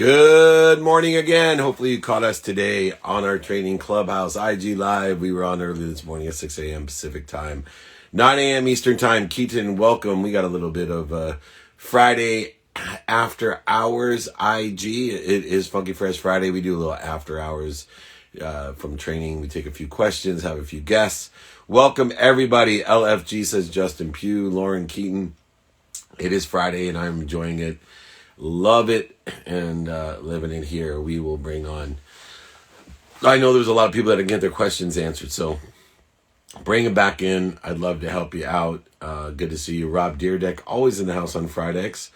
Good morning again. Hopefully you caught us today on our training clubhouse IG live. We were on early this morning at 6 a.m. Pacific time, 9 a.m. Eastern time. Keaton, welcome. We got a little bit of Friday after hours IG. It is Funky Fresh Friday. We do a little after hours from training. We take a few questions, have a few guests. Welcome everybody. LFG says Justin Pugh, Lauren Keaton. It is Friday and I'm enjoying it. Love it and living it here. We will bring on, I know there's a lot of people that didn't get their questions answered, so bring them back in. I'd love to help you out. Good to see you. Rob Deerdeck, always in the house on Fridays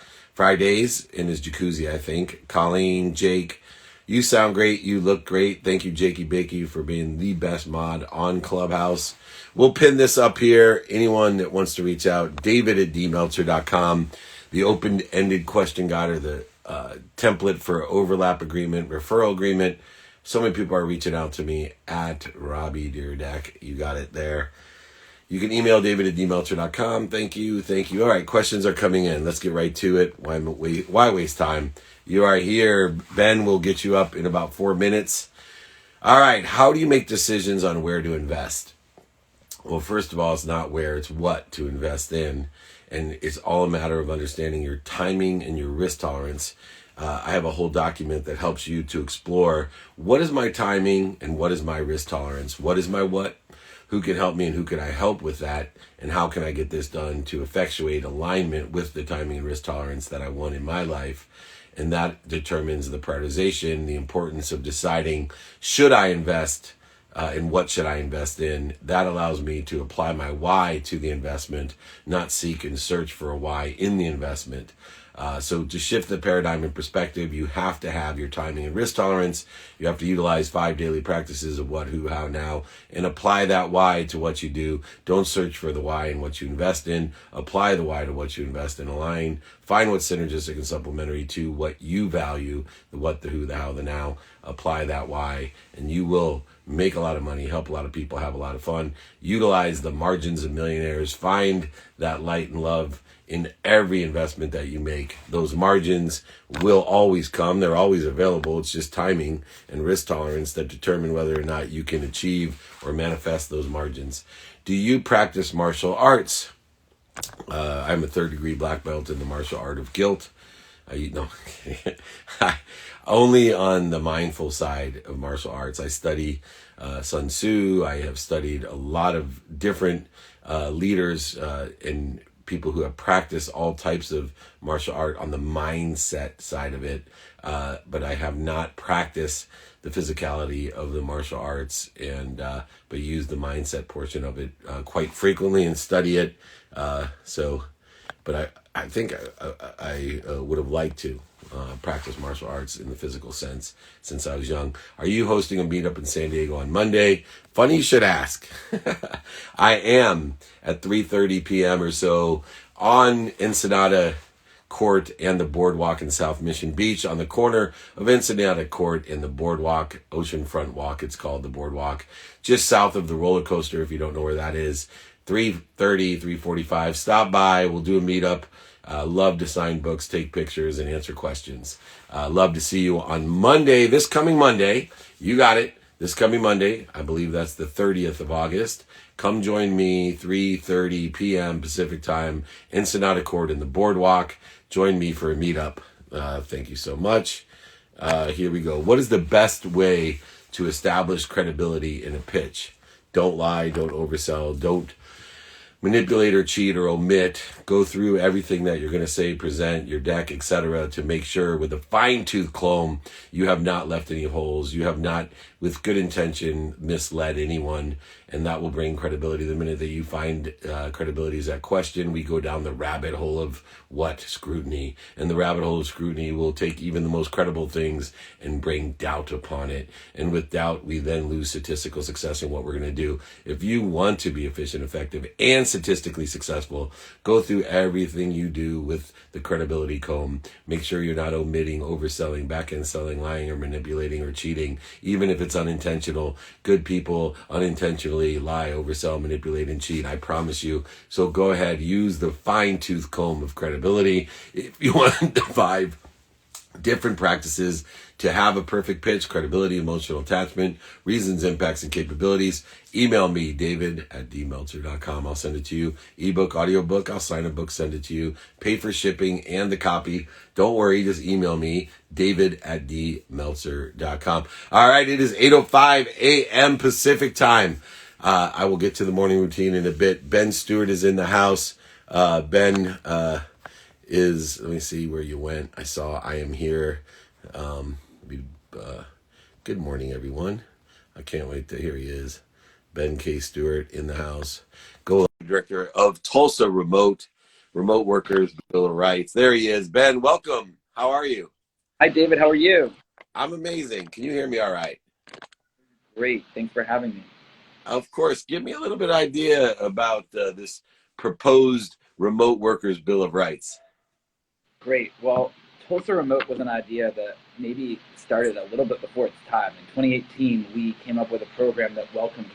in his jacuzzi, I think. Colleen, Jake, you sound great. You look great. Thank you, Jakey Bakey, for being the best mod on Clubhouse. We'll pin this up here. Anyone that wants to reach out, david@dmeltzer.com. The open-ended question guide or the template for overlap agreement, referral agreement. So many people are reaching out to me at Robbie Deerdeck. You got it there. You can email david@dmeltzer.com. Thank you. All right, questions are coming in. Let's get right to it. Why waste time? You are here. Ben will get you up in about 4 minutes. All right, how do you make decisions on where to invest? Well, first of all, it's not where, it's what to invest in. And it's all a matter of understanding your timing and your risk tolerance. I have a whole document that helps you to explore what is my timing and what is my risk tolerance? What is my what? Who can help me and who can I help with that? And how can I get this done to effectuate alignment with the timing and risk tolerance that I want in my life? And that determines the prioritization, the importance of deciding, should I invest and what should I invest in? That allows me to apply my why to the investment, not seek and search for a why in the investment. So to shift the paradigm and perspective, you have to have your timing and risk tolerance. You have to utilize 5 daily practices of what, who, how, now, and apply that why to what you do. Don't search for the why in what you invest in. Apply the why to what you invest in. Align. Find what's synergistic and supplementary to what you value, the what, the who, the how, the now. Apply that why, and you will make a lot of money, help a lot of people, have a lot of fun. Utilize the margins of millionaires. Find that light and love in every investment that you make. Those margins will always come. They're always available. It's just timing and risk tolerance that determine whether or not you can achieve or manifest those margins. Do you practice martial arts? I'm a 3rd-degree black belt in the martial art of guilt. Only on the mindful side of martial arts. I study Sun Tzu. I have studied a lot of different leaders and people who have practiced all types of martial art on the mindset side of it. But I have not practiced the physicality of the martial arts but use the mindset portion of it quite frequently and study it. But I think I would have liked to practice martial arts in the physical sense since I was young. Are you hosting a meetup in San Diego on Monday? Funny you should ask. I am at 3:30 p.m. or so on Ensenada Court and the Boardwalk in South Mission Beach, on the corner of Ensenada Court and the Boardwalk, Oceanfront Walk. It's called the Boardwalk, just south of the roller coaster, if you don't know where that is. 3:30, 3:45. Stop by. We'll do a meetup. Love to sign books, take pictures, and answer questions. Love to see you on Monday, this coming Monday. You got it. This coming Monday. I believe that's the 30th of August. Come join me, 3:30 p.m. Pacific time, Ensenada Court in the Boardwalk. Join me for a meetup. Thank you so much. Here we go. What is the best way to establish credibility in a pitch? Don't lie. Don't oversell. Don't manipulate or cheat or omit. Go through everything that you're going to say, present your deck, etc., to make sure with a fine-tooth comb you have not left any holes. You have not, with good intention, misled anyone, and that will bring credibility. The minute that you find credibility is at question, we go down the rabbit hole of what? Scrutiny. And the rabbit hole of scrutiny will take even the most credible things and bring doubt upon it. And with doubt, we then lose statistical success in what we're going to do. If you want to be efficient, effective, and statistically successful, go through everything you do with the credibility comb. Make sure you're not omitting, overselling, back-end selling, lying, or manipulating, or cheating, even if it's unintentional. Good people unintentionally lie, oversell, manipulate, and cheat. I promise you. So go ahead, use the fine-tooth comb of credibility. If you want the 5 different practices to have a perfect pitch, credibility, emotional attachment, reasons, impacts, and capabilities. Email me, david@dmeltzer.com. I'll send it to you. Ebook, audiobook, I'll sign a book, send it to you. Pay for shipping and the copy. Don't worry, just email me, david@dmeltzer.com. All right, it is 8:05 a.m. Pacific time. I will get to the morning routine in a bit. Ben Stewart is in the house. Ben let me see where you went. I saw I am here. Good morning, everyone. I can't wait to hear he is. Ben K. Stewart in the house. Director of Tulsa Remote Workers Bill of Rights. There he is. Ben, welcome. How are you? Hi, David. How are you? I'm amazing. Can you hear me all right? Great. Thanks for having me. Of course. Give me a little bit of idea about this proposed Remote Workers Bill of Rights. Great. Well, Tulsa Remote was an idea that maybe started a little bit before its time. In 2018, we came up with a program that welcomed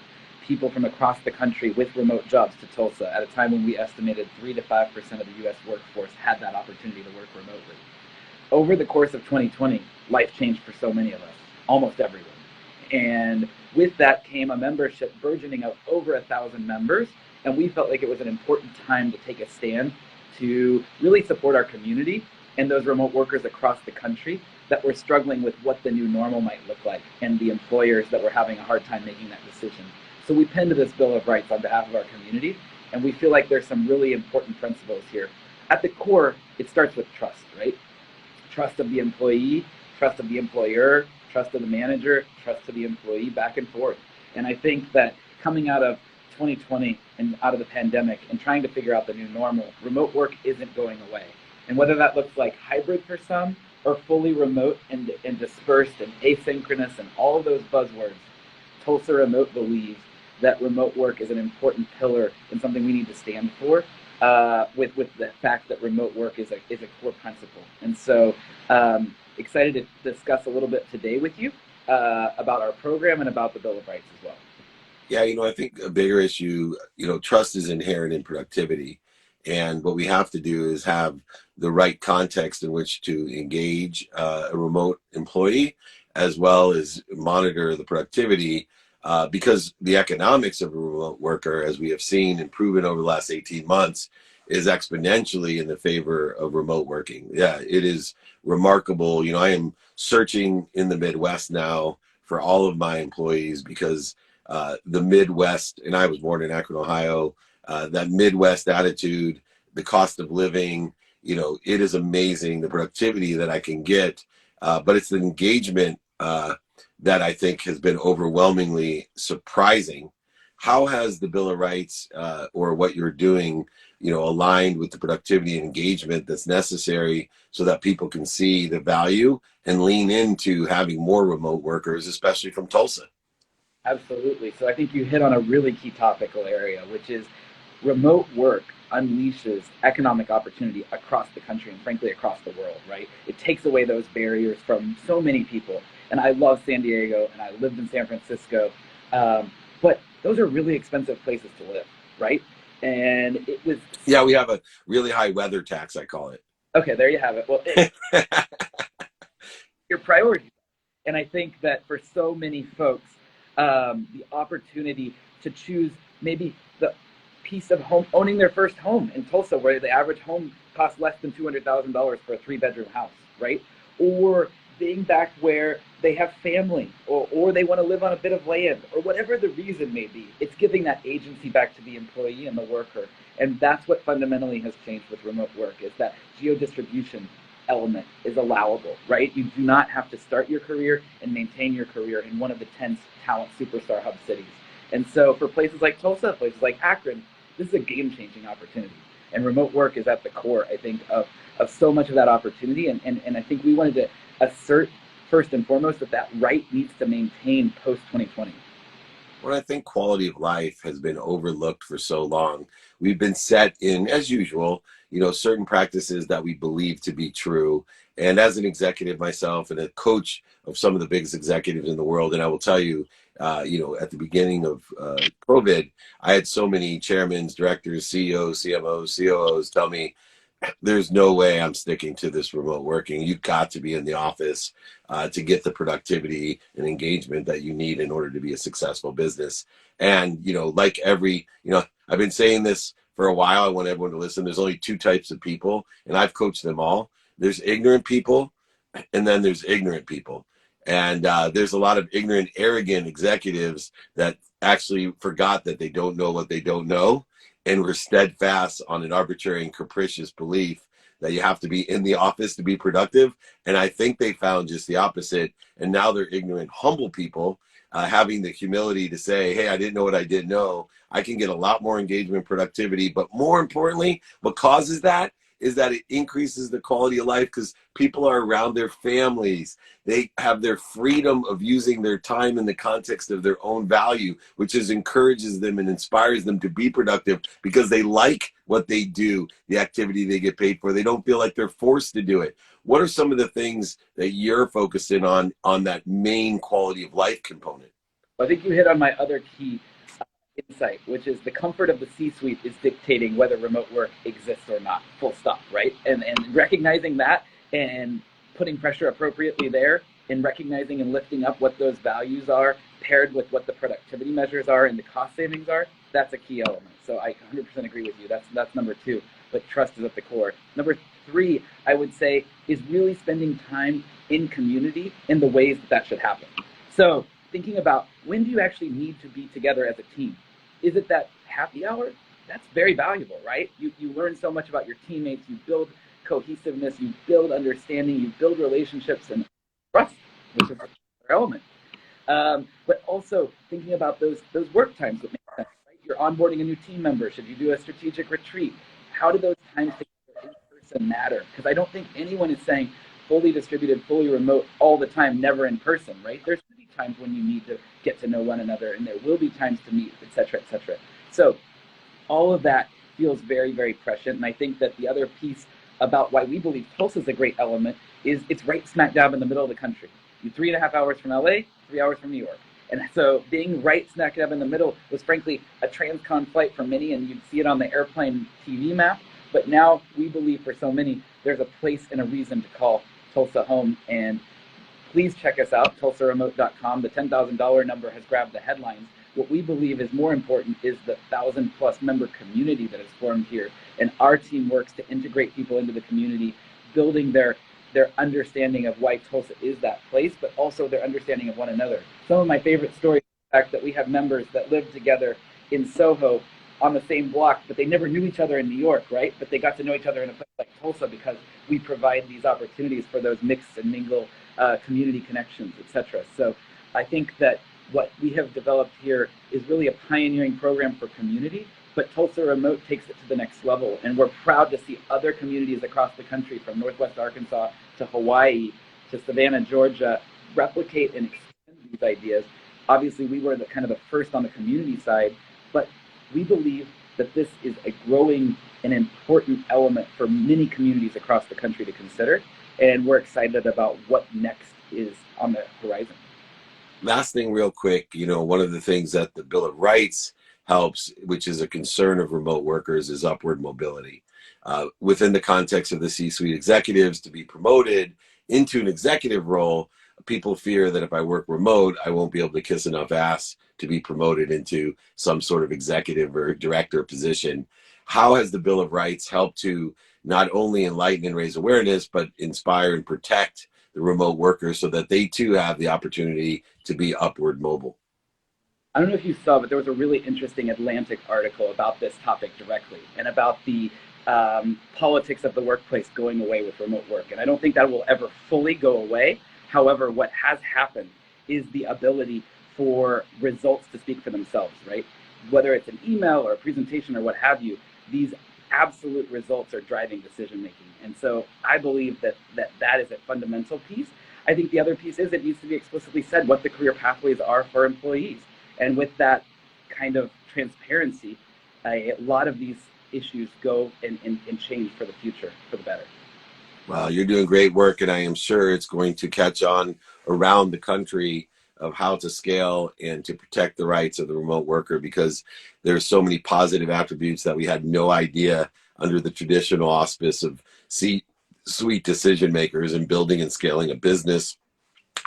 people from across the country with remote jobs to Tulsa at a time when we estimated 3 to 5% of the U.S. workforce had that opportunity to work remotely. Over the course of 2020, life changed for so many of us, almost everyone. And with that came a membership burgeoning of over 1,000 members, and we felt like it was an important time to take a stand to really support our community and those remote workers across the country that were struggling with what the new normal might look like and the employers that were having a hard time making that decision. So we penned this Bill of Rights on behalf of our community, and we feel like there's some really important principles here. At the core, it starts with trust, right? Trust of the employee, trust of the employer, trust of the manager, trust of the employee, back and forth. And I think that coming out of 2020 and out of the pandemic and trying to figure out the new normal, remote work isn't going away. And whether that looks like hybrid for some or fully remote and dispersed and asynchronous and all of those buzzwords, Tulsa Remote believes that remote work is an important pillar and something we need to stand for, with the fact that remote work is a core principle. And so excited to discuss a little bit today with you about our program and about the Bill of Rights as well. Yeah, I think a bigger issue, trust is inherent in productivity. And what we have to do is have the right context in which to engage a remote employee, as well as monitor the productivity, because the economics of a remote worker, as we have seen and proven over the last 18 months, is exponentially in the favor of remote working. Yeah, it is remarkable. I am searching in the Midwest now for all of my employees because the Midwest, and I was born in Akron, Ohio, that Midwest attitude, the cost of living, it is amazing, the productivity that I can get, but it's the engagement that I think has been overwhelmingly surprising. How has the Bill of Rights or what you're doing, aligned with the productivity and engagement that's necessary so that people can see the value and lean into having more remote workers, especially from Tulsa? Absolutely. So I think you hit on a really key topical area, which is remote work unleashes economic opportunity across the country and frankly across the world, right? It takes away those barriers from so many people. And I love San Diego and I lived in San Francisco, but those are really expensive places to live, right? And it was... Yeah, we have a really high weather tax, I call it. Okay, there you have it. Well, your priorities. And I think that for so many folks, the opportunity to choose maybe the piece of home, owning their first home in Tulsa, where the average home costs less than $200,000 for a 3-bedroom house, right? Or being back where they have family, or they want to live on a bit of land, or whatever the reason may be. It's giving that agency back to the employee and the worker. And that's what fundamentally has changed with remote work, is that geo-distribution element is allowable, right? You do not have to start your career and maintain your career in one of the 10 talent superstar hub cities. And so for places like Tulsa, places like Akron, this is a game-changing opportunity. And remote work is at the core, I think, of so much of that opportunity. And I think we wanted to assert, first and foremost, that right needs to maintain post-2020. Well, I think quality of life has been overlooked for so long. We've been set in, as usual, certain practices that we believe to be true. And as an executive myself and a coach of some of the biggest executives in the world, and I will tell you, at the beginning of COVID, I had so many chairmen, directors, CEOs, CMOs, COOs tell me, there's no way I'm sticking to this remote working. You've got to be in the office to get the productivity and engagement that you need in order to be a successful business. And, like I've been saying this for a while. I want everyone to listen. There's only two types of people, and I've coached them all. There's ignorant people, and then there's ignorant people. And there's a lot of ignorant, arrogant executives that actually forgot that they don't know what they don't know, and were steadfast on an arbitrary and capricious belief that you have to be in the office to be productive. And I think they found just the opposite. And now they're ignorant, humble people, having the humility to say, hey, I didn't know what I didn't know. I can get a lot more engagement, productivity. But more importantly, what causes that is that it increases the quality of life because people are around their families. They have their freedom of using their time in the context of their own value, which encourages them and inspires them to be productive because they like what they do, the activity they get paid for. They don't feel like they're forced to do it. What are some of the things that you're focusing on that main quality of life component? I think you hit on my other key insight, which is the comfort of the C-suite is dictating whether remote work exists or not, full stop, right? And recognizing that and putting pressure appropriately there, and recognizing and lifting up what those values are paired with what the productivity measures are and the cost savings are, that's a key element. So I 100% agree with you. That's number two, but trust is at the core. Number three, I would say, is really spending time in community in the ways that should happen. So thinking about, when do you actually need to be together as a team? Is it that happy hour? That's very valuable, right? You learn so much about your teammates, you build cohesiveness, you build understanding, you build relationships and trust, which is another element. But also thinking about those work times that make sense, right? You're onboarding a new team member. Should you do a strategic retreat? How do those times together in person matter? Because I don't think anyone is saying fully distributed, fully remote all the time, never in person, right? There's going to be times when you need to get to know one another, and there will be times to meet, et cetera, et cetera. So all of that feels very, very prescient. And I think that the other piece about why we believe Tulsa is a great element is it's right smack dab in the middle of the country. You're 3.5 hours from LA, 3 hours from New York. And so being right smack dab in the middle was frankly a transcon flight for many, and you'd see it on the airplane TV map. But now we believe for so many, there's a place and a reason to call Tulsa home. And please check us out, tulsaremote.com. The $10,000 number has grabbed the headlines. What we believe is more important is the 1,000+ member community that is formed here. And our team works to integrate people into the community, building their understanding of why Tulsa is that place, but also their understanding of one another. Some of my favorite stories are the fact that we have members that live together in Soho on the same block, but they never knew each other in New York, right? But they got to know each other in a place like Tulsa because we provide these opportunities for those mix and mingle community connections, etc. So I think that what we have developed here is really a pioneering program for community, but Tulsa Remote takes it to the next level. And we're proud to see other communities across the country, from Northwest Arkansas to Hawaii to Savannah, Georgia, replicate and extend these ideas. Obviously, we were kind of the first on the community side, but we believe that this is a growing and important element for many communities across the country to consider. And we're excited about what next is on the horizon. Last thing real quick, one of the things that the Bill of Rights helps, which is a concern of remote workers, is upward mobility. Within the context of the C-suite executives, to be promoted into an executive role, people fear that if I work remote, I won't be able to kiss enough ass to be promoted into some sort of executive or director position. How has the Bill of Rights helped to not only enlighten and raise awareness, but inspire and protect the remote workers so that they too have the opportunity to be upward mobile? I don't know if you saw, but there was a really interesting Atlantic article about this topic directly, and about the politics of the workplace going away with remote work. And I don't think that will ever fully go away. However, what has happened is the ability for results to speak for themselves, right? Whether it's an email or a presentation or what have you, these absolute results are driving decision making. And so I believe that is a fundamental piece. I think the other piece is it needs to be explicitly said what the career pathways are for employees. And with that kind of transparency, a lot of these issues go and change for the future, for the better. Well, you're doing great work, and I am sure it's going to catch on around the country of how to scale and to protect the rights of the remote worker, because there's so many positive attributes that we had no idea under the traditional auspice of sweet decision makers in building and scaling a business.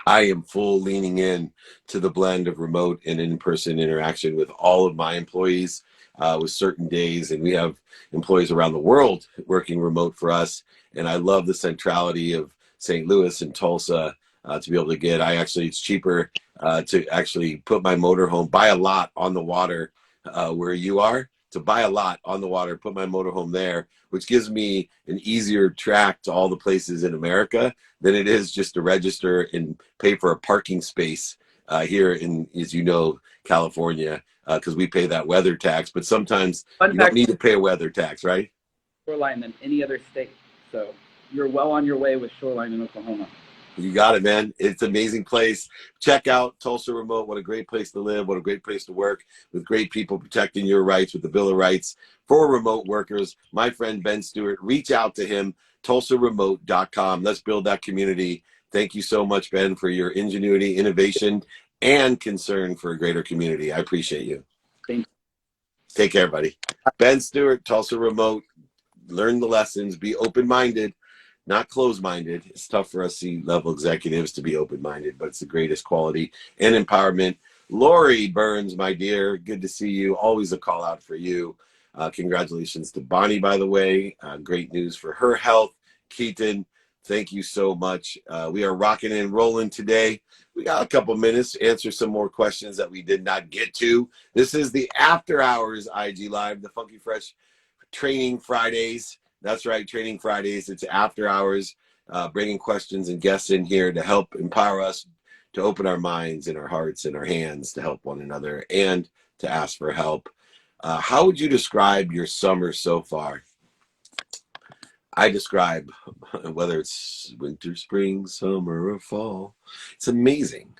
I am full leaning in to the blend of remote and in-person interaction with all of my employees with certain days. And we have employees around the world working remote for us. And I love the centrality of St. Louis and Tulsa to be able to get. It's cheaper to actually put my motorhome, buy a lot on the water where you are, to buy a lot on the water, put my motorhome there, which gives me an easier track to all the places in America than it is just to register and pay for a parking space here in, as you know, California, because we pay that weather tax. But sometimes you don't need to pay a weather tax, right? Shoreline than any other state. So you're well on your way with Shoreline in Oklahoma. You got it, man. It's an amazing place. Check out Tulsa Remote. What a great place to live. What a great place to work with great people protecting your rights with the Bill of Rights for remote workers. My friend Ben Stewart, reach out to him, tulsaremote.com. Let's build that community. Thank you so much, Ben, for your ingenuity, innovation, and concern for a greater community. I appreciate you. Thank you. Take care, buddy. Ben Stewart, Tulsa Remote. Learn the lessons. Be open-minded. Not closed-minded. It's tough for us C-level executives to be open-minded, but it's the greatest quality and empowerment. Lori Burns, my dear, good to see you. Always a call out for you. Congratulations to Bonnie, by the way. Great news for her health. Keaton, thank you so much. We are rocking and rolling today. We got a couple minutes to answer some more questions that we did not get to. This is the After Hours IG Live, the Funky Fresh Training Fridays. That's right, Training Fridays. It's after hours, bringing questions and guests in here to help empower us to open our minds and our hearts and our hands to help one another and to ask for help. How would you describe your summer so far? I describe, whether it's winter, spring, summer, or fall, it's amazing.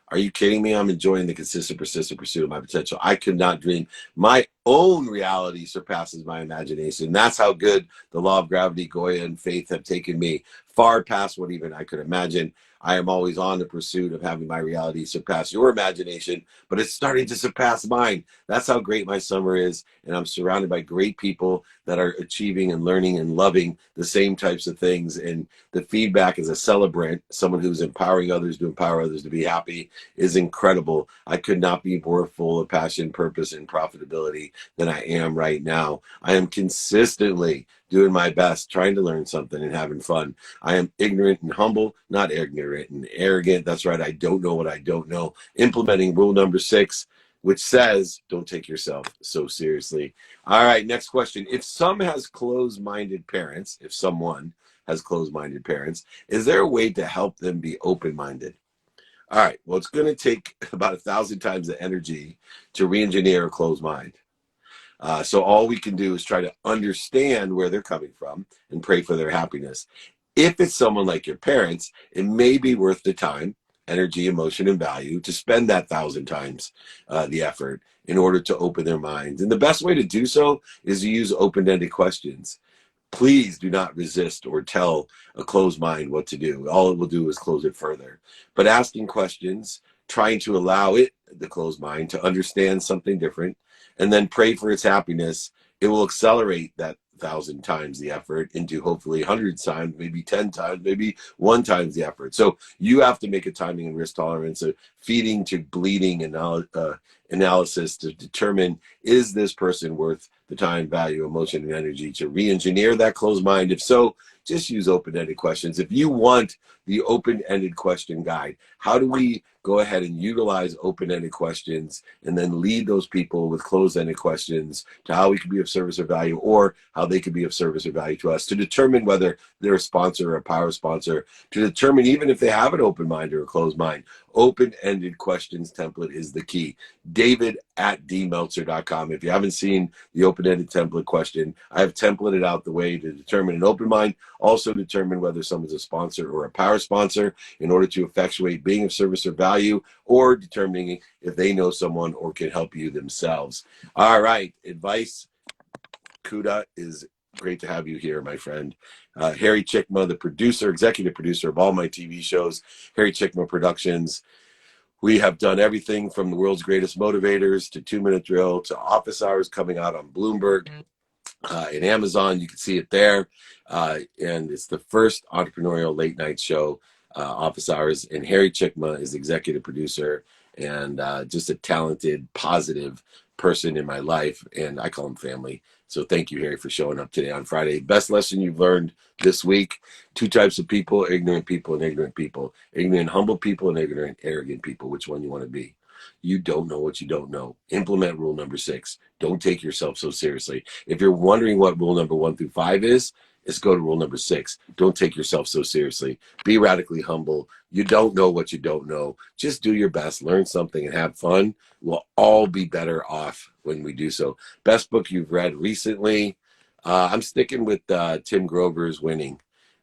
Are you kidding me? I'm enjoying the consistent, persistent pursuit of my potential. I could not dream. My own reality surpasses my imagination. That's how good the law of gravity, Goya, and faith have taken me, far past what even I could imagine. I am always on the pursuit of having my reality surpass your imagination, but it's starting to surpass mine. That's how great my summer is, and I'm surrounded by great people that are achieving and learning and loving the same types of things. And the feedback as a celebrant, someone who's empowering others to empower others to be happy, is incredible. I could not be more full of passion, purpose, and profitability than I am right now. I am consistently doing my best, trying to learn something and having fun. I am ignorant and humble, not ignorant and arrogant. That's right. I don't know what I don't know. Implementing rule number 6, which says, don't take yourself so seriously. All right, next question. If someone has closed-minded parents, is there a way to help them be open-minded? All right, well, it's going to take about 1,000 times the energy to re-engineer a closed mind. So all we can do is try to understand where they're coming from and pray for their happiness. If it's someone like your parents, it may be worth the time, energy, emotion, and value to spend that 1,000 times the effort in order to open their minds. And the best way to do so is to use open-ended questions. Please do not resist or tell a closed mind what to do. All it will do is close it further. But asking questions, trying to allow it, the closed mind, to understand something different, and then pray for its happiness, it will accelerate that 1,000 times the effort into hopefully 100 times, maybe 10 times, maybe 1 times the effort. So you have to make a timing and risk tolerance, a feeding to bleeding analysis to determine, is this person worth the time, value, emotion, and energy to re-engineer that closed mind? If so, just use open-ended questions. If you want the open-ended question guide, how do we go ahead and utilize open-ended questions and then lead those people with closed-ended questions to how we can be of service or value, or how they can be of service or value to us, to determine whether they're a sponsor or a power sponsor, to determine even if they have an open mind or a closed mind. Open-ended questions template is the key. David@dmeltzer.com. If you haven't seen the open-ended template question, I have templated out the way to determine an open mind, also determine whether someone's a sponsor or a power sponsor in order to effectuate being of service or value, or determining if they know someone or can help you themselves. All right, advice. Kuda, is great to have you here, my friend. Harry Chickma, the producer, executive producer of all my TV shows, Harry Chickma Productions. We have done everything from the world's greatest motivators to 2-Minute Drill to Office Hours coming out on Bloomberg. in Amazon. You can see it there. And it's the first entrepreneurial late night show, office hours. And Harry Chickma is executive producer and just a talented, positive person in my life. And I call him family. So thank you, Harry, for showing up today on Friday. Best lesson you've learned this week: two types of people, ignorant people and ignorant people. Ignorant, humble people and ignorant, arrogant people. Which one you want to be? You don't know what you don't know. Implement rule number 6. Don't take yourself so seriously. If you're wondering what rule number 1 through 5 is, let's go to rule number 6. Don't take yourself so seriously. Be radically humble. You don't know what you don't know. Just do your best, learn something, and have fun. We'll all be better off when we do so. Best book you've read recently? I'm sticking with Tim Grover's Winning.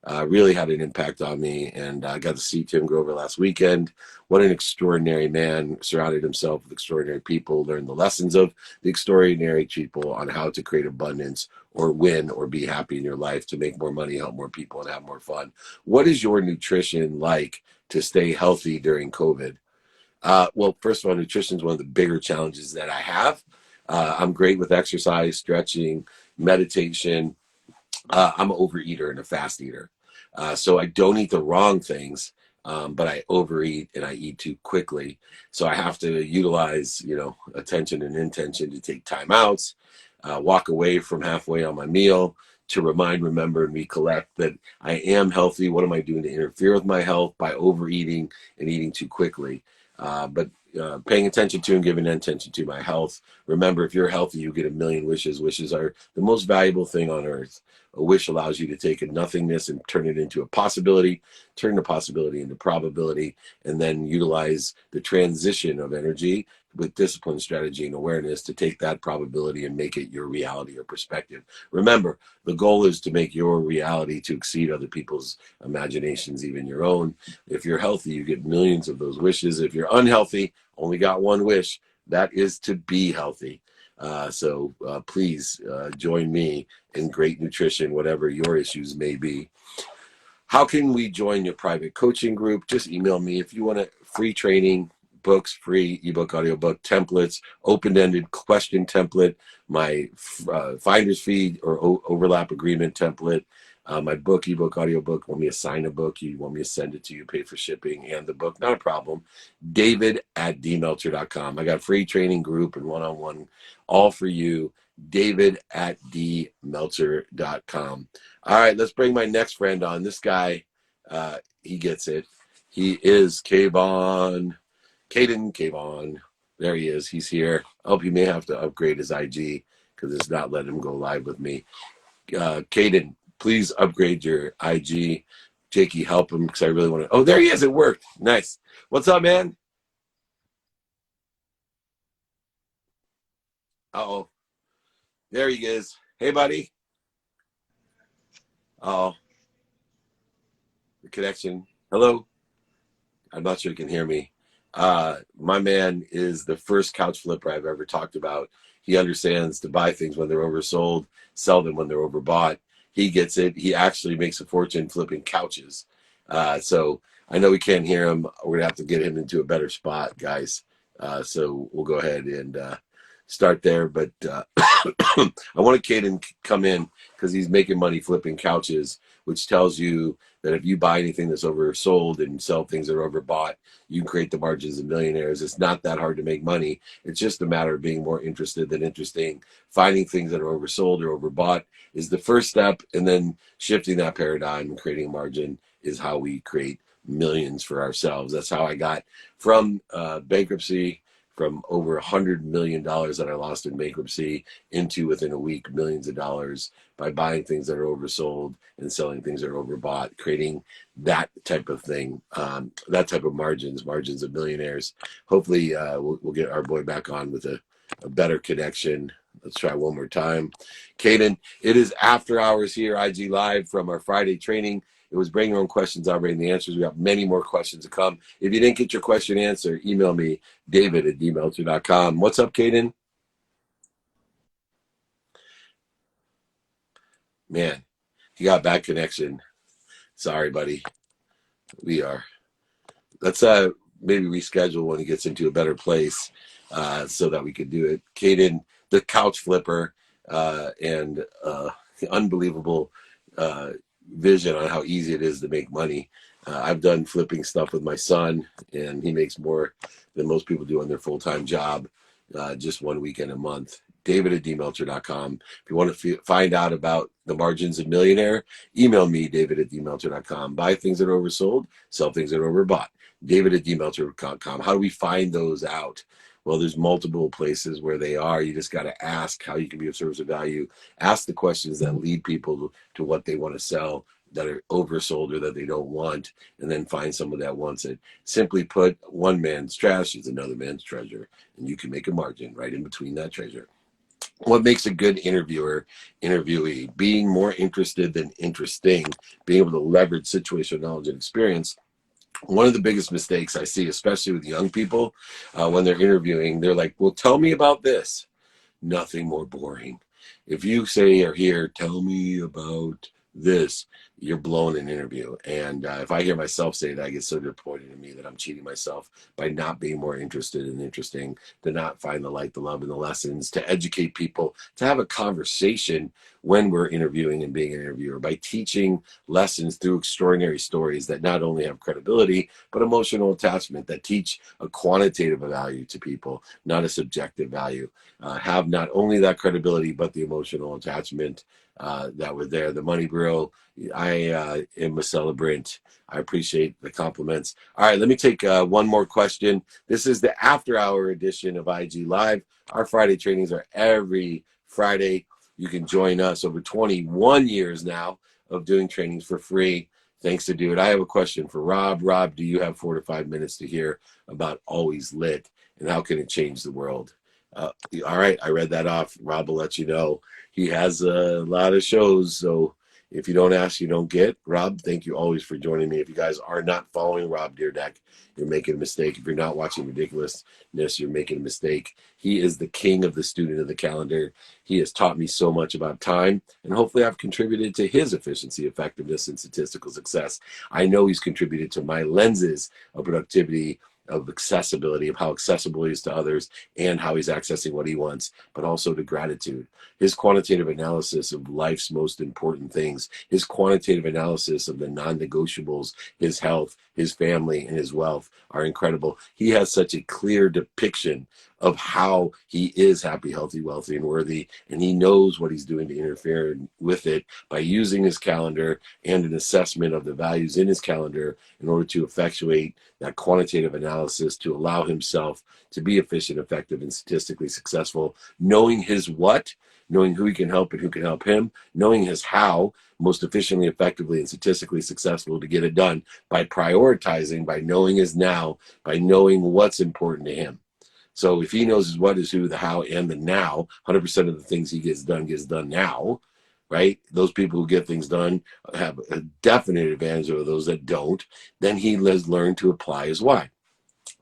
Really had an impact on me, and I got to see Tim Grover last weekend. What an extraordinary man. Surrounded himself with extraordinary people, learned the lessons of the extraordinary people on how to create abundance or win or be happy in your life, to make more money, help more people, and have more fun. What is your nutrition like to stay healthy during COVID? Well, first of all, nutrition is one of the bigger challenges that I have. I'm great with exercise, stretching, meditation. I'm an overeater and a fast eater. So I don't eat the wrong things, but I overeat and I eat too quickly. So I have to utilize, attention and intention to take time outs, walk away from halfway on my meal to remember, and recollect that I am healthy. What am I doing to interfere with my health by overeating and eating too quickly? But paying attention to and giving attention to my health. Remember, if you're healthy, you get a million wishes. Wishes are the most valuable thing on earth. A wish allows you to take a nothingness and turn it into a possibility, turn the possibility into probability, and then utilize the transition of energy with discipline, strategy, and awareness to take that probability and make it your reality or perspective. Remember, the goal is to make your reality to exceed other people's imaginations, even your own. If you're healthy, you get millions of those wishes. If you're unhealthy, only got one wish. That is to be healthy. So please join me in great nutrition, whatever your issues may be. How can we join your private coaching group? Just email me if you want a free training, books, free ebook, audiobook, templates, open-ended question template, my finder's fee or overlap agreement template, my book, ebook, audiobook. Want me to sign a book? You want me to send it to you, pay for shipping and the book? Not a problem. David@dmeltzer.com. I got free training group and one-on-one, all for you. David@dmeltzer.com. All right, let's bring my next friend on. This guy, he gets it. He is Kayvon. Keaton Kayvon. There he is. He's here. I hope he may have to upgrade his IG because it's not letting him go live with me. Keaton, please upgrade your IG. Jakey, help him because I really want to. Oh, there he is. It worked. Nice. What's up, man? Uh-oh. There he is. Hey, buddy. Oh, the connection. Hello. I'm not sure you can hear me. My man is the first couch flipper I've ever talked about. He understands to buy things when they're oversold, sell them when they're overbought. He gets it. He actually makes a fortune flipping couches. So I know we can't hear him. We're going to have to get him into a better spot, guys. So we'll go ahead and start there. But I want Caden come in because he's making money flipping couches, which tells you that if you buy anything that's oversold and sell things that are overbought, you can create the margins of millionaires. It's not that hard to make money. It's just a matter of being more interested than interesting. Finding things that are oversold or overbought is the first step, and then shifting that paradigm and creating a margin is how we create millions for ourselves. That's how I got from bankruptcy, from over $100 million that I lost in bankruptcy, into within a week millions of dollars by buying things that are oversold and selling things that are overbought, creating that type of thing, that type of margins of millionaires. Hopefully we'll get our boy back on with a better connection. Let's try one more time. Caden, it is after hours here, IG Live, from our Friday training. It was bring your own questions, I'll bring the answers. We got many more questions to come. If you didn't get your question answered, email me, david@dmeltzer.com. What's up, Caden? Man, you got bad connection. Sorry, buddy. Let's maybe reschedule when he gets into a better place so that we could do it. Caden, the couch flipper. and unbelievable vision on how easy it is to make money. I've done flipping stuff with my son, and he makes more than most people do on their full-time job just one weekend a month. David at dmeltzer.com. If you want to find out about the margins of millionaire, email me, David at dmeltzer.com. Buy things that are oversold, sell things that are overbought. David at dmeltzer.com. How do we find those out? Well, there's multiple places where they are. You just got to ask how you can be of service of value. Ask the questions that lead people to what they want to sell, that are oversold or that they don't want, and then find someone that wants it. Simply put, one man's trash is another man's treasure, and you can make a margin right in between that treasure. What makes a good interviewee? Being more interested than interesting, being able to leverage situational knowledge and experience. One of the biggest mistakes I see, especially with young people, when they're interviewing, they're like, well, tell me about this. Nothing more boring. If you say or here, tell me about this, you're blowing an interview. And if I hear myself say that, I get so disappointed in me that I'm cheating myself by not being more interested and interesting, to not find the light, the love, and the lessons, to educate people, to have a conversation when we're interviewing and being an interviewer, by teaching lessons through extraordinary stories that not only have credibility, but emotional attachment, that teach a quantitative value to people, not a subjective value. Have not only that credibility, but the emotional attachment that were there. The Money Bureau, I am a celebrant. I appreciate the compliments. All right, let me take one more question. This is the after hour edition of IG Live. Our Friday trainings are every Friday. You can join us over 21 years now of doing trainings for free. Thanks to do it. I have a question for Rob. Rob, do you have 4 to 5 minutes to hear about Always Lit and how can it change the world? All right, I read that off. Rob will let you know. He has a lot of shows, so if you don't ask, you don't get. Rob, thank you always for joining me. If you guys are not following Rob Deerdeck, you're making a mistake. If you're not watching Ridiculousness, you're making a mistake. He is the king of the student of the calendar. He has taught me so much about time, and hopefully I've contributed to his efficiency, effectiveness, and statistical success. I know he's contributed to my lenses of productivity, of accessibility, of how accessible he is to others, and how he's accessing what he wants, but also to gratitude. His quantitative analysis of life's most important things, his quantitative analysis of the non-negotiables, his health, his family, and his wealth are incredible. He has such a clear depiction of how he is happy, healthy, wealthy, and worthy, and he knows what he's doing to interfere with it by using his calendar and an assessment of the values in his calendar in order to effectuate that quantitative analysis to allow himself to be efficient, effective, and statistically successful, knowing his what, knowing who he can help and who can help him, knowing his how, most efficiently, effectively, and statistically successful to get it done, by prioritizing, by knowing his now, by knowing what's important to him. So if he knows his what, his who, the how, and the now, 100% of the things he gets done now, right? Those people who get things done have a definite advantage over those that don't. Then he has learned to apply his why,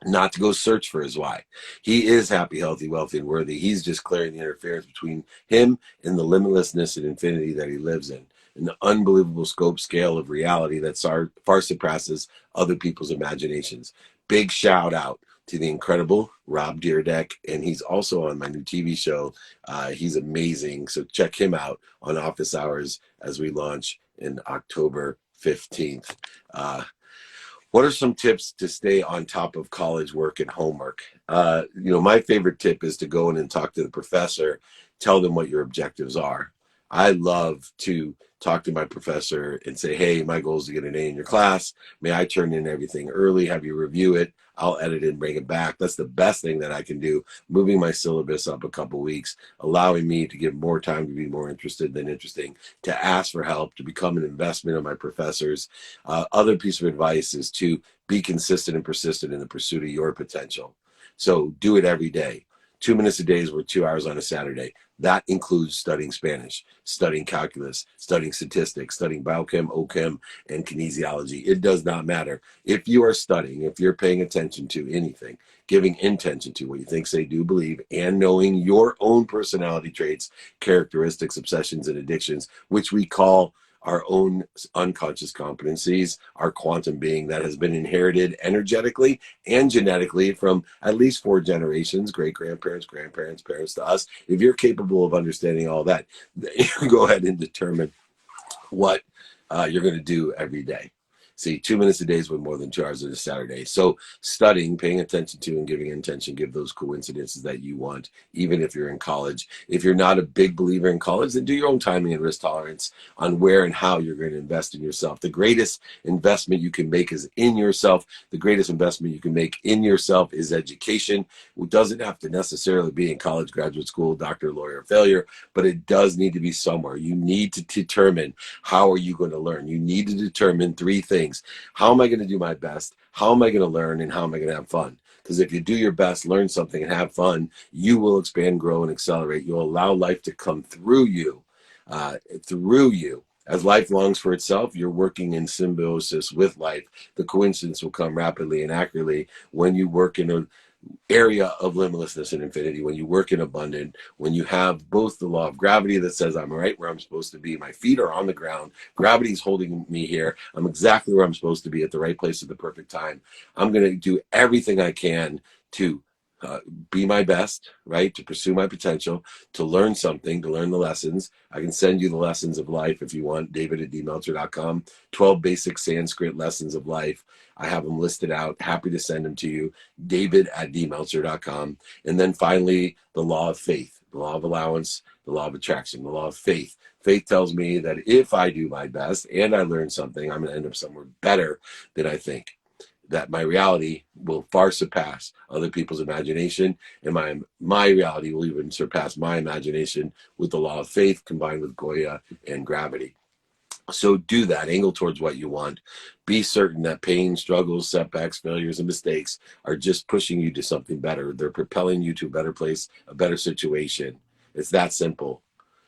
not to go search for his why. He is happy, healthy, wealthy, and worthy. He's just clearing the interference between him and the limitlessness and infinity that he lives in, an unbelievable scope scale of reality that far surpasses other people's imaginations. Big shout out to the incredible Rob Deerdeck, and he's also on my new TV show. He's amazing, so check him out on Office Hours as we launch in October 15th. What are some tips to stay on top of college work and homework? My favorite tip is to go in and talk to the professor, tell them what your objectives are. I love to talk to my professor and say, hey, my goal is to get an A in your class. May I turn in everything early, have you review it? I'll edit it and bring it back. That's the best thing that I can do, moving my syllabus up a couple weeks, allowing me to give more time to be more interested than interesting, to ask for help, to become an investment of my professors. Other piece of advice is to be consistent and persistent in the pursuit of your potential. So do it every day. 2 minutes a day is worth 2 hours on a Saturday. That includes studying Spanish, studying calculus, studying statistics, studying biochem, OChem, and kinesiology. It does not matter. If you are studying, if you're paying attention to anything, giving intention to what you think, say, do, believe, and knowing your own personality traits, characteristics, obsessions, and addictions, which we call our own unconscious competencies, our quantum being that has been inherited energetically and genetically from at least 4 generations, great grandparents, grandparents, parents to us. If you're capable of understanding all that, you go ahead and determine what you're going to do every day. See, 2 minutes a day is worth more than 2 hours on a Saturday. So studying, paying attention to, and giving attention, give those coincidences that you want, even if you're in college. If you're not a big believer in college, then do your own timing and risk tolerance on where and how you're going to invest in yourself. The greatest investment you can make is in yourself. The greatest investment you can make in yourself is education. It doesn't have to necessarily be in college, graduate school, doctor, lawyer, failure, but it does need to be somewhere. You need to determine how are you going to learn. You need to determine 3 things. How am I going to do my best? How am I going to learn? And how am I going to have fun? Because if you do your best, learn something, and have fun, you will expand, grow, and accelerate. You'll allow life to come through you. As life longs for itself, you're working in symbiosis with life. The coincidence will come rapidly and accurately when you work in a area of limitlessness and infinity, when you work in abundance, when you have both the law of gravity that says I'm right where I'm supposed to be, my feet are on the ground, gravity's holding me here, I'm exactly where I'm supposed to be at the right place at the perfect time. I'm going to do everything I can to be my best, right? To pursue my potential, to learn something, to learn the lessons. I can send you the lessons of life if you want, david@dmeltzer.com, 12 basic Sanskrit lessons of life. I have them listed out, happy to send them to you, david@dmeltzer.com. And then finally, the law of faith, the law of allowance, the law of attraction, the law of faith. Faith tells me that if I do my best and I learn something, I'm going to end up somewhere better than I think. That my reality will far surpass other people's imagination, and my reality will even surpass my imagination with the law of faith combined with Goya and gravity. So do that, angle towards what you want. Be certain that pain, struggles, setbacks, failures, and mistakes are just pushing you to something better. They're propelling you to a better place, a better situation. It's that simple.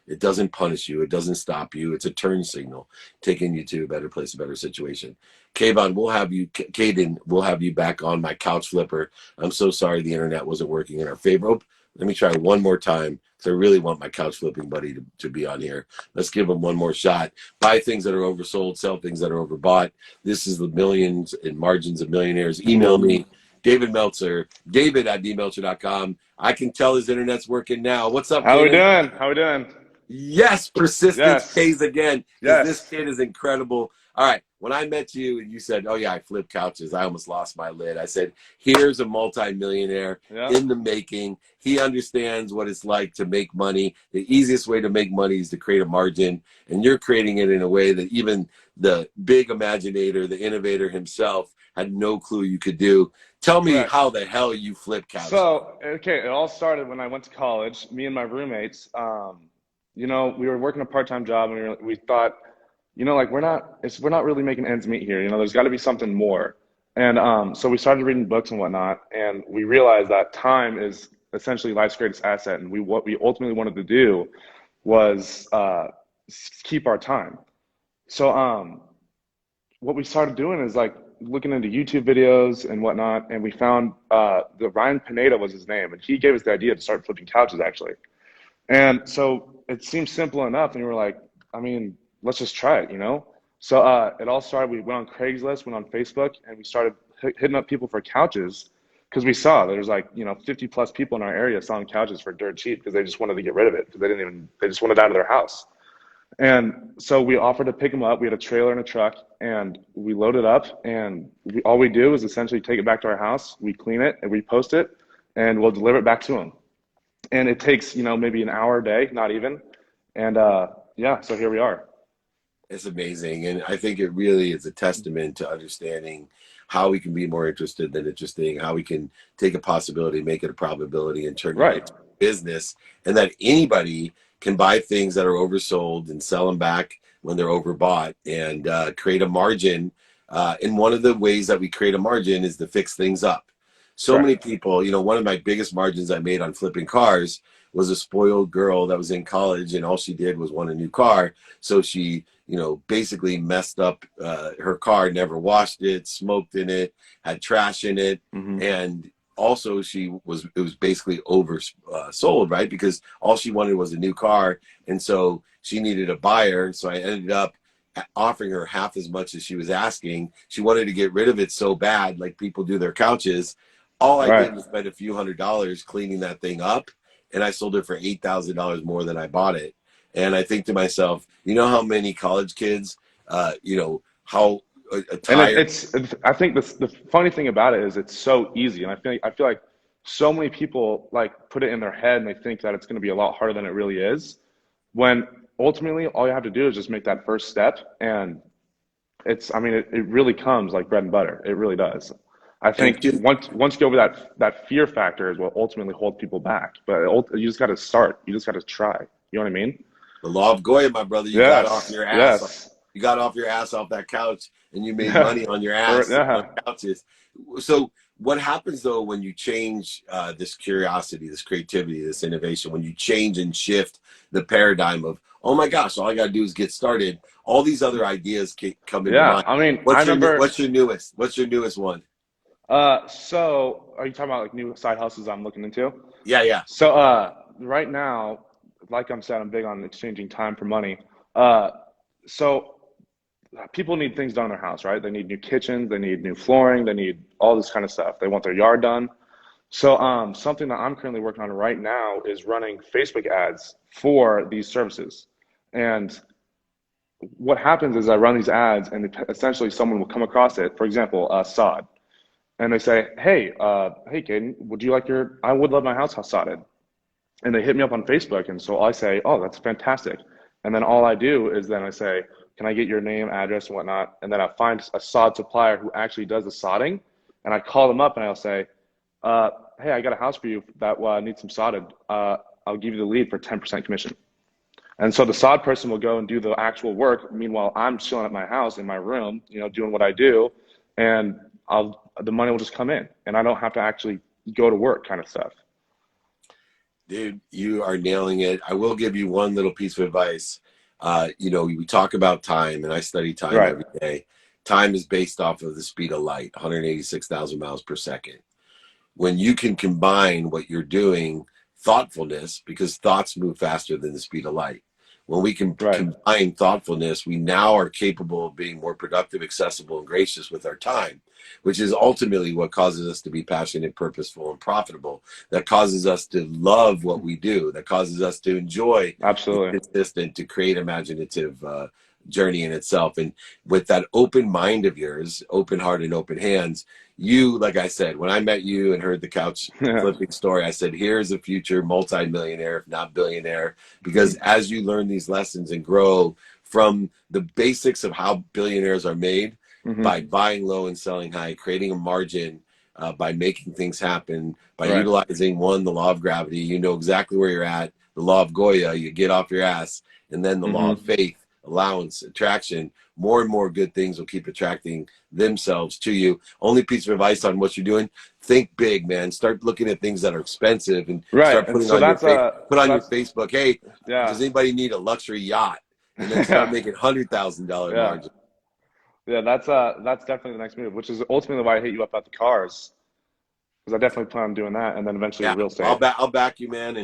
It doesn't punish you. It doesn't stop you. It's a turn signal, taking you to a better place, a better situation. Kayvon, Caden, we'll have you back on my couch flipper. I'm so sorry the internet wasn't working in our favor. Oh, let me try one more time because I really want my couch flipping buddy to be on here. Let's give him one more shot. Buy things that are oversold, sell things that are overbought. This is the millions and margins of millionaires. Email me, David Meltzer, david@dmeltzer.com. I can tell his internet's working now. What's up, How we Kaden? doing? How we doing? Yes, persistence Yes. pays again because this Yes. kid is incredible. All right, when I met you and you said, oh yeah, I flip couches, I almost lost my lid. I said, here's a multimillionaire Yeah. in the making. He understands what it's like to make money. The easiest way to make money is to create a margin, and you're creating it in a way that even the big imaginator, the innovator himself, had no clue you could do. Tell me Correct. how the hell you flip couches. So, okay, it all started when I went to college. Me and my roommates, we were working a part-time job, and we thought, like we're not really making ends meet here. There's got to be something more. And so we started reading books and whatnot, and we realized that time is essentially life's greatest asset. And what we ultimately wanted to do was keep our time. So, what we started doing is like looking into YouTube videos and whatnot, and we found the Ryan Pineda was his name, and he gave us the idea to start flipping couches actually. And so it seemed simple enough, and we were like, I mean, let's just try it. So it all started. We went on Craigslist, went on Facebook, and we started hitting up people for couches because we saw there's like 50 plus people in our area selling couches for dirt cheap because they just wanted to get rid of it because they just wanted it out of their house. And so we offered to pick them up. We had a trailer and a truck, and we load it up. And all we do is essentially take it back to our house. We clean it and we post it, and we'll deliver it back to them. And it takes maybe an hour a day, not even. And so here we are. It's amazing. And I think it really is a testament to understanding how we can be more interested than interesting, how we can take a possibility, make it a probability, and turn it into business, and that anybody can buy things that are oversold and sell them back when they're overbought and create a margin. And one of the ways that we create a margin is to fix things up. So many people, one of my biggest margins I made on flipping cars was a spoiled girl that was in college, and all she did was want a new car. So she, basically messed up her car, never washed it, smoked in it, had trash in it. Mm-hmm. And also it was basically oversold, right? Because all she wanted was a new car. And so she needed a buyer. So I ended up offering her half as much as she was asking. She wanted to get rid of it so bad, like people do their couches. All I Right. did was spend a few $100s cleaning that thing up, and I sold it for $8,000 more than I bought it. And I think to myself, you know how many college kids, how a And tire. I think the funny thing about it is it's so easy, and I feel like so many people like put it in their head and they think that it's going to be a lot harder than it really is. When ultimately all you have to do is just make that first step, and it really comes like bread and butter. It really does. I And think once you get over that fear factor is what ultimately holds people back. But you just got to start. You just got to try. You know what I mean? the law of Goya, my brother, you got off Yes. your ass. Yes. You got off your ass off that couch, and you made Yeah. money on your ass sitting on Yeah. couches. So what happens though when you change this curiosity, this creativity, this innovation, when you change and shift the paradigm of, oh my gosh, all I got to do is get started. All these other ideas come into Yeah. mind. I mean, I What's your remember. what's your newest? What's your newest one? So are you talking about like new side hustles I'm looking into? Yeah, yeah. So right now, like I'm saying, I'm big on exchanging time for money. Uh, so people need things done in their house, right? They need new kitchens, they need new flooring, they need all this kind of stuff. They want their yard done. So something that I'm currently working on right now is running Facebook ads for these services. And what happens is I run these ads, and essentially someone will come across it. For example, sod, and they say, hey, Caden, would you like I would love my house sodded. And they hit me up on Facebook, and so I say, oh, that's fantastic. And then all I do is then I say, can I get your name, address, and whatnot? And then I find a sod supplier who actually does the sodding, and I call them up and I'll say, hey, I got a house for you that needs some sodded. I'll give you the lead for 10% commission. And so the sod person will go and do the actual work. Meanwhile, I'm chilling at my house in my room, doing what I do, and the money will just come in, and I don't have to actually go to work, kind of stuff. Dude, you are nailing it. I will give you one little piece of advice. We talk about time, and I study time Right. every day. Time is based off of the speed of light, 186,000 miles per second. When you can combine what you're doing, thoughtfulness, because thoughts move faster than the speed of light. When we can Right. combine thoughtfulness, we now are capable of being more productive, accessible, and gracious with our time, which is ultimately what causes us to be passionate, purposeful, and profitable. That causes us to love what we do. That causes us to enjoy the Absolutely. consistent, to create imaginative journey in itself. And with that open mind of yours, open heart and open hands, you, like I said, when I met you and heard the couch Yeah. flipping story, I said, here's a future multimillionaire, if not billionaire, because as you learn these lessons and grow from the basics of how billionaires are made, Hmm. by buying low and selling high, creating a margin, by making things happen, by Right. utilizing the law of gravity, you know exactly where you're at, the law of Goya, you get off your ass, and then the law of Hmm. faith, allowance, attraction, more and more good things will keep attracting themselves to you. Only piece of advice on what you're doing: think big, man. Start looking at things that are expensive and Right. start And putting so on your that's face. Put so on your that's Facebook, hey, yeah. does anybody need a luxury yacht? And then start Yeah. making $100,000 Yeah. margin. Yeah, that's definitely the next move, which is ultimately why I hit you up about the cars, because I definitely plan on doing that, and then eventually the Yeah, real estate. I'll back you, man,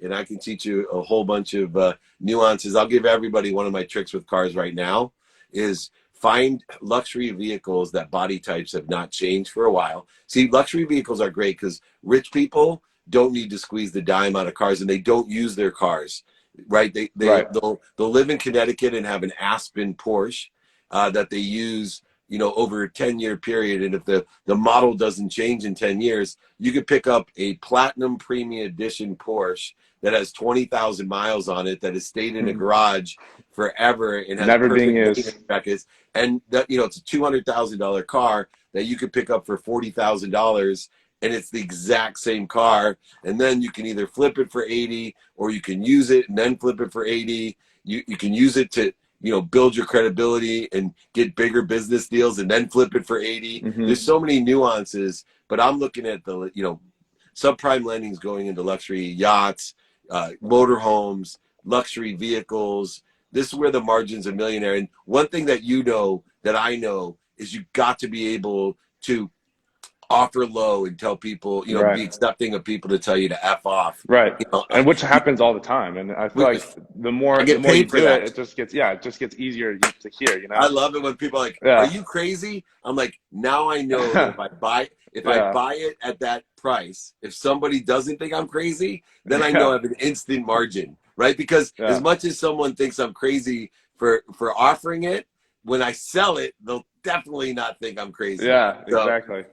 and I can teach you a whole bunch of nuances. I'll give everybody one of my tricks with cars right now is find luxury vehicles that body types have not changed for a while. See, luxury vehicles are great because rich people don't need to squeeze the dime out of cars, and they don't use their cars, right? Right. They'll live in Connecticut and have an Aspen Porsche that they use, over a 10-year period. And if the model doesn't change in 10 years, you could pick up a platinum premium edition Porsche that has 20,000 miles on it, that has stayed in a garage forever and has Never being perfect maintenance used. records. And that, it's a $200,000 car that you could pick up for $40,000, and it's the exact same car. And then you can either flip it for 80, or you can use it and then flip it for 80. You can use it to, build your credibility and get bigger business deals and then flip it for 80. There's Hmm. so many nuances, but I'm looking at the, subprime lending is going into luxury yachts, motorhomes, luxury vehicles. This is where the margin's a millionaire. And one thing that that I know is you got to be able to offer low and tell people, you know, be Right. accepting of people to tell you to F off. Right. You know, And which happens all the time. And I feel like I the get more you paid for do it, that. it just gets, yeah, it just gets easier to hear, you I know? love it when people are like, "Are Yeah. you crazy?" I'm like, now I know that if I Yeah. buy it at that price, if somebody doesn't think I'm crazy, then I know I Yeah. have an instant margin, right? Because as Yeah. much as someone thinks I'm crazy for offering it, when I sell it, they'll definitely not think I'm crazy. Yeah, So exactly.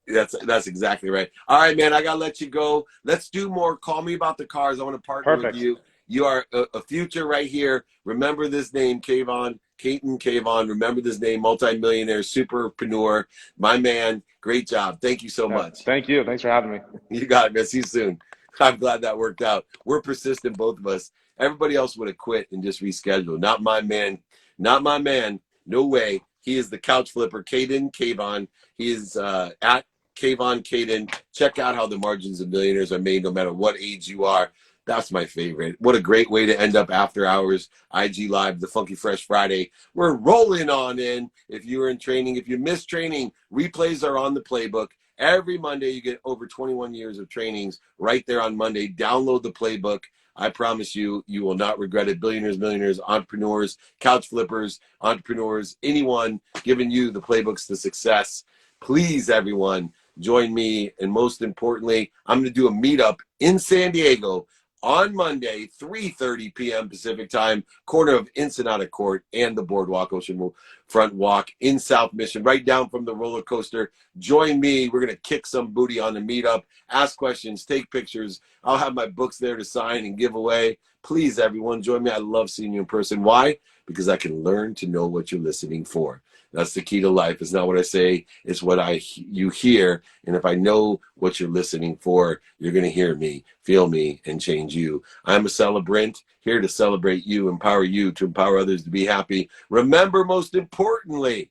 that's exactly right. All right, man, I gotta let you go. Let's do more. Call me about the cars. I want to partner with Perfect. you. You are a future right here. Remember this name, Kayvon, Keaton Kayvon. Remember this name, multimillionaire, superpreneur, my man. Great job. Thank you so Yeah. much. Thank you. Thanks for having me. You got it, man. See you soon. I'm glad that worked out. We're persistent, both of us. Everybody else would have quit and just rescheduled. Not my man. Not my man. No way. He is the couch flipper, Caden Kayvon. He is at Kayvon Caden. Check out how the margins of millionaires are made no matter what age you are. That's my favorite. What a great way to end up after hours. IG Live, the Funky Fresh Friday. We're rolling on in. If you were in training, if you missed training, replays are on the playbook. Every Monday, you get over 21 years of trainings right there on Monday. Download the playbook. I promise you, you will not regret it. Billionaires, millionaires, entrepreneurs, couch flippers, entrepreneurs, anyone giving you the playbooks to success. Please, everyone, join me. And most importantly, I'm going to do a meetup in San Diego on Monday, 3:30 p.m. Pacific time, corner of Ensenada Court and the Boardwalk Ocean Front Walk in South Mission, right down from the roller coaster. Join me. We're going to kick some booty on the meetup, ask questions, take pictures. I'll have my books there to sign and give away. Please, everyone, join me. I love seeing you in person. Why? Because I can learn to know what you're listening for. That's the key to life. It's not what I say, it's what you hear. And if I know what you're listening for, you're going to hear me, feel me, and change you. I'm a celebrant, here to celebrate you, empower you to empower others to be happy. Remember, most importantly,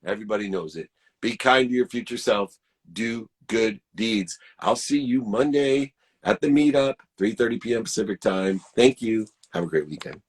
everybody knows it. Be kind to your future self. Do good deeds. I'll see you Monday at the meetup, 3:30 p.m. Pacific time. Thank you. Have a great weekend.